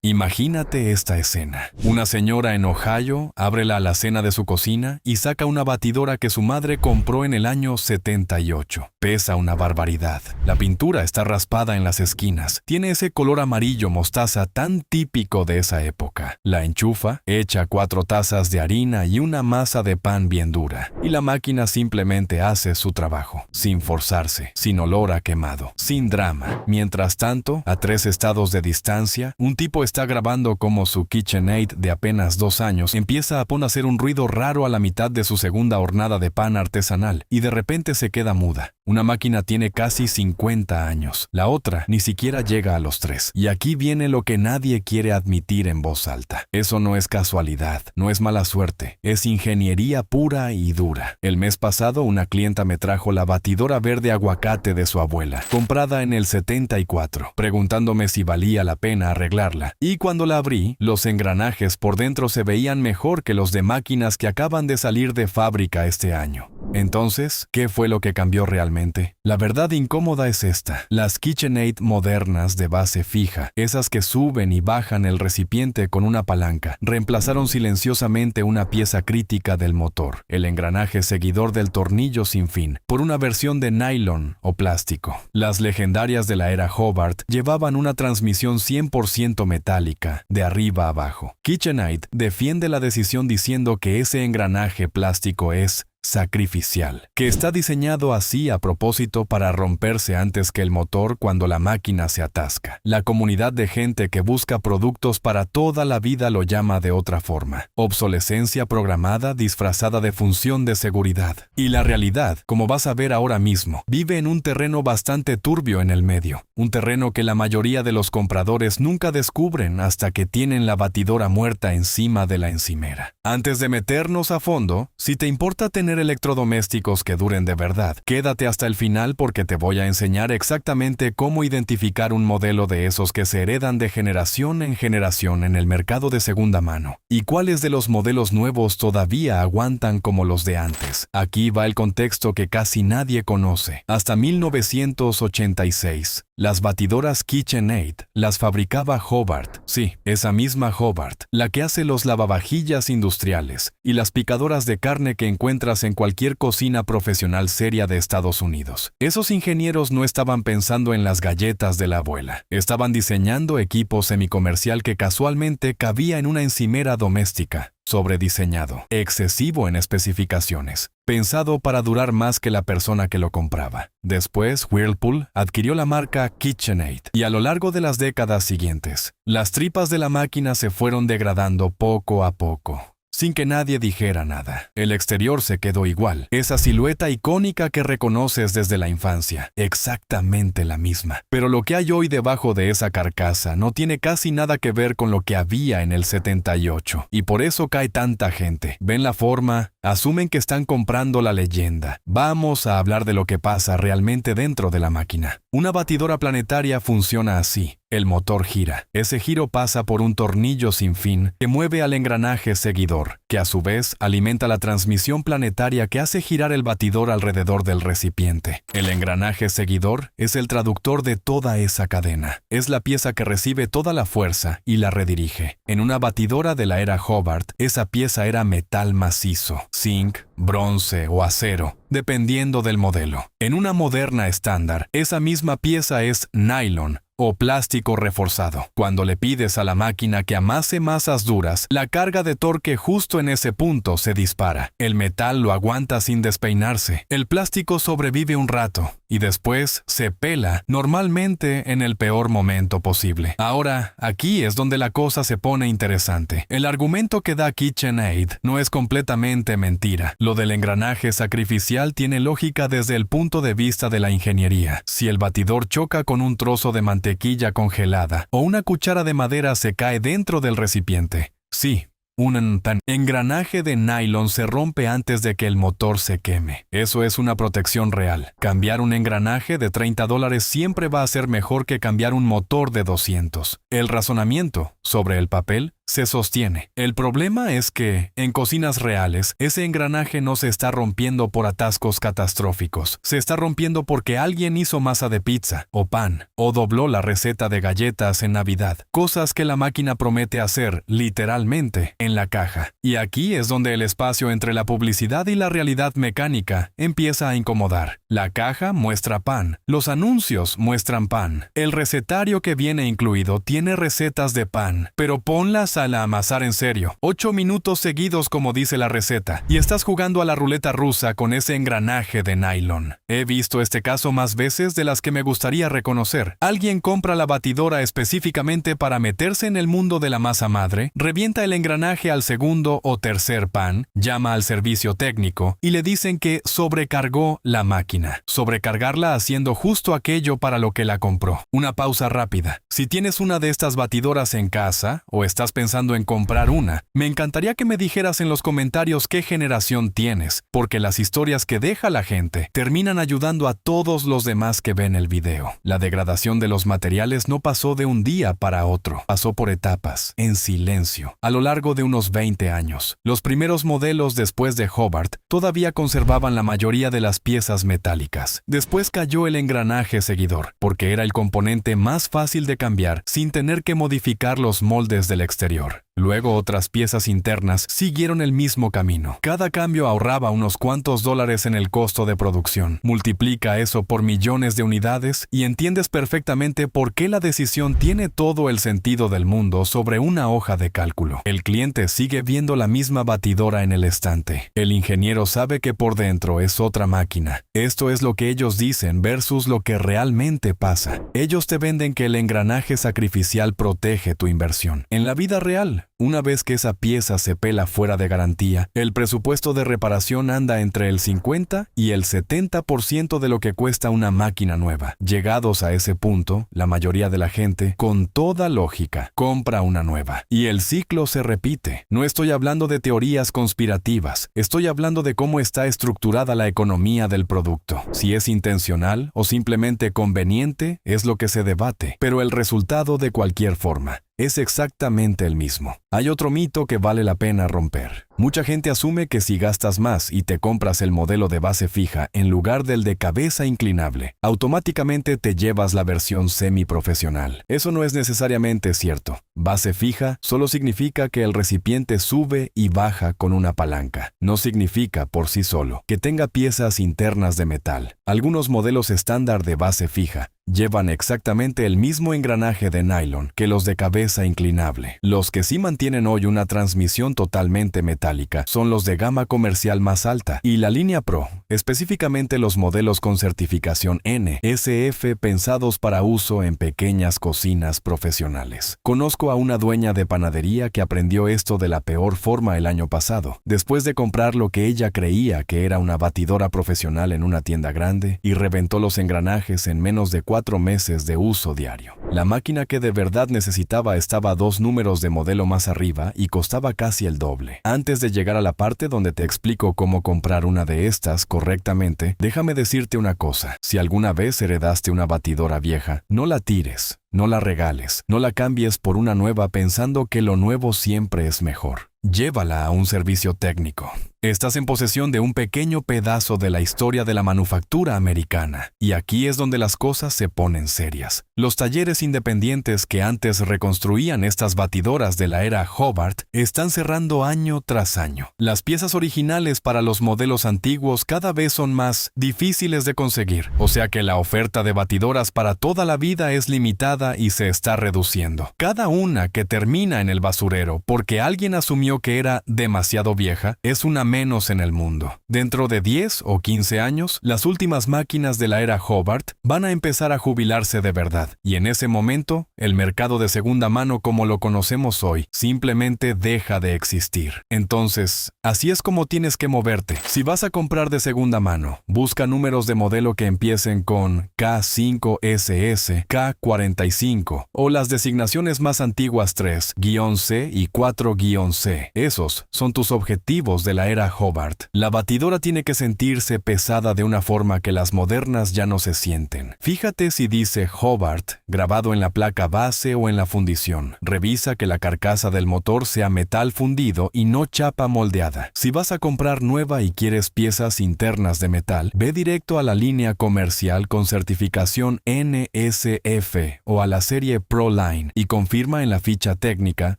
Imagínate esta escena. Una señora en Ohio abre la alacena de su cocina y saca una batidora que su madre compró en el año 78. Pesa una barbaridad. La pintura está raspada en las esquinas. Tiene ese color amarillo mostaza tan típico de esa época. La enchufa, echa 4 tazas de harina y una masa de pan bien dura. Y la máquina simplemente hace su trabajo, sin forzarse, sin olor a quemado, sin drama. Mientras tanto, a 3 estados de distancia, un tipo está grabando cómo su KitchenAid de apenas 2 años empieza a hacer un ruido raro a la mitad de su segunda hornada de pan artesanal y de repente se queda muda. Una máquina tiene casi 50 años. La otra ni siquiera llega a los 3. Y aquí viene lo que nadie quiere admitir en voz alta. Eso no es casualidad, no es mala suerte, es ingeniería pura y dura. El mes pasado una clienta me trajo la batidora verde aguacate de su abuela, comprada en el 74, preguntándome si valía la pena arreglarla. Y cuando la abrí, los engranajes por dentro se veían mejor que los de máquinas que acaban de salir de fábrica este año. Entonces, ¿qué fue lo que cambió realmente? La verdad incómoda es esta. Las KitchenAid modernas de base fija, esas que suben y bajan el recipiente con una palanca, reemplazaron silenciosamente una pieza crítica del motor, el engranaje seguidor del tornillo sin fin, por una versión de nylon o plástico. Las legendarias de la era Hobart llevaban una transmisión 100% metálica, de arriba a abajo. KitchenAid defiende la decisión diciendo que ese engranaje plástico es sacrificial, que está diseñado así a propósito para romperse antes que el motor cuando la máquina se atasca. La comunidad de gente que busca productos para toda la vida lo llama de otra forma: obsolescencia programada disfrazada de función de seguridad. Y la realidad, como vas a ver ahora mismo, vive en un terreno bastante turbio en el medio, un terreno que la mayoría de los compradores nunca descubren hasta que tienen la batidora muerta encima de la encimera. Antes de meternos a fondo, si te importa tener electrodomésticos que duren de verdad, quédate hasta el final porque te voy a enseñar exactamente cómo identificar un modelo de esos que se heredan de generación en generación en el mercado de segunda mano, y cuáles de los modelos nuevos todavía aguantan como los de antes. Aquí va el contexto que casi nadie conoce. Hasta 1986, las batidoras KitchenAid las fabricaba Hobart. Sí, esa misma Hobart, la que hace los lavavajillas industriales y las picadoras de carne que encuentras en cualquier cocina profesional seria de Estados Unidos. Esos ingenieros no estaban pensando en las galletas de la abuela. Estaban diseñando equipo semicomercial que casualmente cabía en una encimera doméstica. Sobrediseñado, excesivo en especificaciones, pensado para durar más que la persona que lo compraba. Después, Whirlpool adquirió la marca KitchenAid y a lo largo de las décadas siguientes, las tripas de la máquina se fueron degradando poco a poco, sin que nadie dijera nada. El exterior se quedó igual, esa silueta icónica que reconoces desde la infancia, exactamente la misma. Pero lo que hay hoy debajo de esa carcasa no tiene casi nada que ver con lo que había en el 78, y por eso cae tanta gente. Ven la forma, asumen que están comprando la leyenda. Vamos a hablar de lo que pasa realmente dentro de la máquina. Una batidora planetaria funciona así. El motor gira. Ese giro pasa por un tornillo sin fin que mueve al engranaje seguidor, que a su vez alimenta la transmisión planetaria que hace girar el batidor alrededor del recipiente. El engranaje seguidor es el traductor de toda esa cadena. Es la pieza que recibe toda la fuerza y la redirige. En una batidora de la era Hobart, esa pieza era metal macizo, zinc, bronce o acero, dependiendo del modelo. En una moderna estándar, esa misma pieza es nylon o plástico reforzado. Cuando le pides a la máquina que amase masas duras, la carga de torque justo en ese punto se dispara. El metal lo aguanta sin despeinarse. El plástico sobrevive un rato y después se pela, normalmente en el peor momento posible. Ahora, aquí es donde la cosa se pone interesante. El argumento que da KitchenAid no es completamente mentira. Lo del engranaje sacrificial tiene lógica desde el punto de vista de la ingeniería. Si el batidor choca con un trozo de mantequilla congelada o una cuchara de madera se cae dentro del recipiente, sí, un engranaje de nylon se rompe antes de que el motor se queme. Eso es una protección real. Cambiar un engranaje de $30 siempre va a ser mejor que cambiar un motor de 200. El razonamiento, sobre el papel, se sostiene. El problema es que, en cocinas reales, ese engranaje no se está rompiendo por atascos catastróficos. Se está rompiendo porque alguien hizo masa de pizza, o pan, o dobló la receta de galletas en Navidad. Cosas que la máquina promete hacer, literalmente, en la caja. Y aquí es donde el espacio entre la publicidad y la realidad mecánica empieza a incomodar. La caja muestra pan. Los anuncios muestran pan. El recetario que viene incluido tiene recetas de pan, pero ponlas a la amasar en serio. 8 minutos seguidos como dice la receta, y estás jugando a la ruleta rusa con ese engranaje de nylon. He visto este caso más veces de las que me gustaría reconocer. Alguien compra la batidora específicamente para meterse en el mundo de la masa madre, revienta el engranaje al segundo o tercer pan, llama al servicio técnico y le dicen que sobrecargó la máquina. Sobrecargarla haciendo justo aquello para lo que la compró. Una pausa rápida. Si tienes una de estas batidoras en casa o estás pensando en comprar una, me encantaría que me dijeras en los comentarios qué generación tienes, porque las historias que deja la gente terminan ayudando a todos los demás que ven el video. La degradación de los materiales no pasó de un día para otro, pasó por etapas, en silencio, a lo largo de unos 20 años. Los primeros modelos después de Hobart todavía conservaban la mayoría de las piezas metálicas. Después cayó el engranaje seguidor, porque era el componente más fácil de cambiar sin tener que modificar los moldes del exterior. Luego otras piezas internas siguieron el mismo camino. Cada cambio ahorraba unos cuantos dólares en el costo de producción. Multiplica eso por millones de unidades y entiendes perfectamente por qué la decisión tiene todo el sentido del mundo sobre una hoja de cálculo. El cliente sigue viendo la misma batidora en el estante. El ingeniero sabe que por dentro es otra máquina. Esto es lo que ellos dicen versus lo que realmente pasa. Ellos te venden que el engranaje sacrificial protege tu inversión. En la vida real, una vez que esa pieza se pela fuera de garantía, el presupuesto de reparación anda entre el 50 y el 70% de lo que cuesta una máquina nueva. Llegados a ese punto, la mayoría de la gente, con toda lógica, compra una nueva. Y el ciclo se repite. No estoy hablando de teorías conspirativas, estoy hablando de cómo está estructurada la economía del producto. Si es intencional o simplemente conveniente, es lo que se debate, pero el resultado de cualquier forma es exactamente el mismo. Hay otro mito que vale la pena romper. Mucha gente asume que si gastas más y te compras el modelo de base fija en lugar del de cabeza inclinable, automáticamente te llevas la versión semiprofesional. Eso no es necesariamente cierto. Base fija solo significa que el recipiente sube y baja con una palanca. No significa por sí solo que tenga piezas internas de metal. Algunos modelos estándar de base fija llevan exactamente el mismo engranaje de nylon que los de cabeza inclinable. Los que sí mantienen hoy una transmisión totalmente metálica son los de gama comercial más alta y la línea Pro, específicamente los modelos con certificación N, SF pensados para uso en pequeñas cocinas profesionales. Conozco a una dueña de panadería que aprendió esto de la peor forma el año pasado, después de comprar lo que ella creía que era una batidora profesional en una tienda grande y reventó los engranajes en menos de 4 meses de uso diario. La máquina que de verdad necesitaba estaba 2 números de modelo más arriba y costaba casi el doble. Antes de llegar a la parte donde te explico cómo comprar una de estas correctamente, déjame decirte una cosa. Si alguna vez heredaste una batidora vieja, no la tires, no la regales, no la cambies por una nueva pensando que lo nuevo siempre es mejor. Llévala a un servicio técnico. Estás en posesión de un pequeño pedazo de la historia de la manufactura americana, y aquí es donde las cosas se ponen serias. Los talleres independientes que antes reconstruían estas batidoras de la era Hobart están cerrando año tras año. Las piezas originales para los modelos antiguos cada vez son más difíciles de conseguir, o sea que la oferta de batidoras para toda la vida es limitada y se está reduciendo. Cada una que termina en el basurero porque alguien asumió que era demasiado vieja es una menos en el mundo. Dentro de 10 o 15 años, las últimas máquinas de la era Hobart van a empezar a jubilarse de verdad, y en ese momento, el mercado de segunda mano como lo conocemos hoy simplemente deja de existir. Entonces, así es como tienes que moverte. Si vas a comprar de segunda mano, busca números de modelo que empiecen con K5SS, K45 o las designaciones más antiguas 3-C y 4-C. Esos son tus objetivos de la era era Hobart. La batidora tiene que sentirse pesada de una forma que las modernas ya no se sienten. Fíjate si dice Hobart grabado en la placa base o en la fundición. Revisa que la carcasa del motor sea metal fundido y no chapa moldeada. Si vas a comprar nueva y quieres piezas internas de metal, ve directo a la línea comercial con certificación NSF o a la serie ProLine y confirma en la ficha técnica.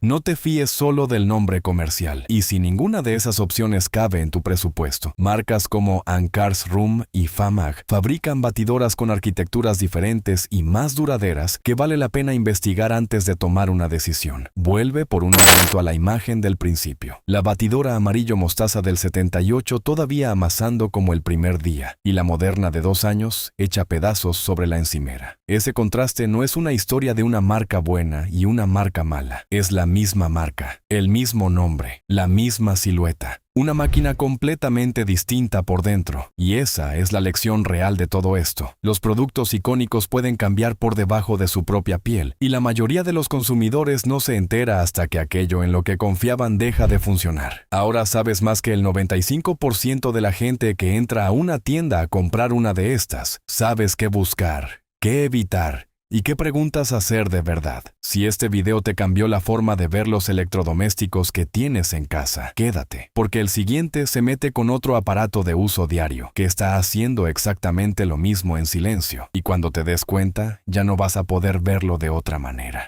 No te fíes solo del nombre comercial. Y si ninguna de esas opciones cabe en tu presupuesto, marcas como Ankar's Room y FAMAG fabrican batidoras con arquitecturas diferentes y más duraderas que vale la pena investigar antes de tomar una decisión. Vuelve por un momento a la imagen del principio. La batidora amarillo mostaza del 78 todavía amasando como el primer día, y la moderna de 2 años hecha pedazos sobre la encimera. Ese contraste no es una historia de una marca buena y una marca mala. Es la misma marca, el mismo nombre, la misma silueta. Una máquina completamente distinta por dentro. Y esa es la lección real de todo esto. Los productos icónicos pueden cambiar por debajo de su propia piel, y la mayoría de los consumidores no se entera hasta que aquello en lo que confiaban deja de funcionar. Ahora sabes más que el 95% de la gente que entra a una tienda a comprar una de estas. Sabes qué buscar, qué evitar y qué preguntas hacer de verdad. Si este video te cambió la forma de ver los electrodomésticos que tienes en casa, quédate, porque el siguiente se mete con otro aparato de uso diario, que está haciendo exactamente lo mismo en silencio, y cuando te des cuenta, ya no vas a poder verlo de otra manera.